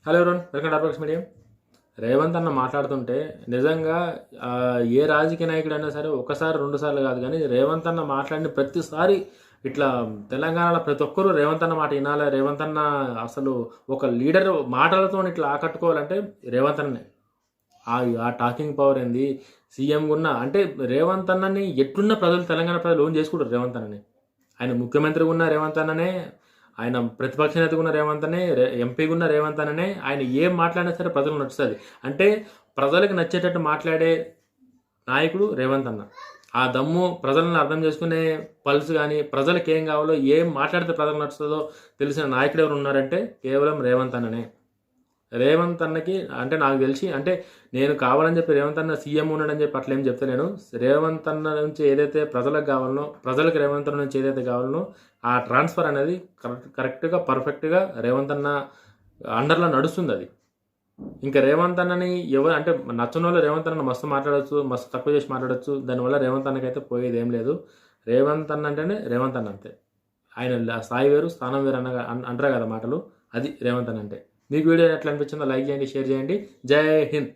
Hello everyone, welcome to approx medium. Revanth అన్న మాట్లాడుతుంటే నిజంగా ఏ రాజకీయ నాయకుడు అయినా సరే ఒకసారి రెండు సార్లు కాదు, కానీ రేవంత్ అన్న మాట్లాడిన ప్రతిసారి ఇట్లా తెలంగాణలో ప్రతి ఒక్కరూ రేవంత్ అన్న మాట వినాలి. రేవంత్ అన్న అసలు ఒక లీడర్ మాటలతో ఇట్లా ఆకట్టుకోవాలంటే రేవంత్ అన్నే. ఆ టాకింగ్ పవర్ ఏంది, సీఎం ఉన్న అంటే రేవంత్ అన్నని ఎట్లున్న ప్రజలు, తెలంగాణ ప్రజలు ఓన్ చేసుకుంటారు రేవంత్ అన్నని. ఆయన ముఖ్యమంత్రిగా ఉన్న రేవంత్ అన్ననే, ఆయన ప్రతిపక్ష నేతగా ఉన్న రేవంత్ అనే, ఎంపీగా ఉన్న రేవంత్ అన్ననే. ఆయన ఏం మాట్లాడినా సరే ప్రజలకు నచ్చుతుంది. అంటే ప్రజలకు నచ్చేటట్టు మాట్లాడే నాయకుడు రేవంత్ అన్న. ఆ దమ్ము, ప్రజలను అర్థం చేసుకునే పల్స్ కానీ, ప్రజలకు ఏం కావాలో, ఏం మాట్లాడితే ప్రజలకు నచ్చుతుందో తెలిసిన నాయకుడు ఎవరు ఉన్నారంటే కేవలం రేవంత్ అన్ననే. రేవంత్ అన్నకి అంటే నాకు తెలిసి, అంటే నేను కావాలని చెప్పి రేవంత్ అన్న సీఎం ఉన్నాడని చెప్పి అట్లా ఏం చెప్తలేను. రేవంత్ అన్న నుంచి ఏదైతే ప్రజలకు కావాలనో, ప్రజలకు రేవంత్ అన్న నుంచి ఏదైతే కావాలనో ఆ ట్రాన్స్ఫర్ అనేది కరెక్ట్గా పర్ఫెక్ట్గా రేవంత్ అన్న అండర్లో నడుస్తుంది. అది ఇంకా రేవంత్ అన్నని ఎవరు అంటే నచ్చని వాళ్ళు రేవంత్ అన్న మస్తు మాట్లాడచ్చు, మస్తు తక్కువ చేసి మాట్లాడచ్చు. దానివల్ల రేవంత్ అన్నకైతే పోయేది ఏం లేదు. రేవంత్ అన్న అంటేనే రేవంత్ అన్న అంతే. ఆయన స్థాయి వేరు, స్థానం వేరు అంటారు కదా మాటలు. అది రేవంత్ అన్న అంటే. మీకు వీడియో ఎట్లా అనిపించిందో లైక్ చేయండి, షేర్ చేయండి. జై హింద్.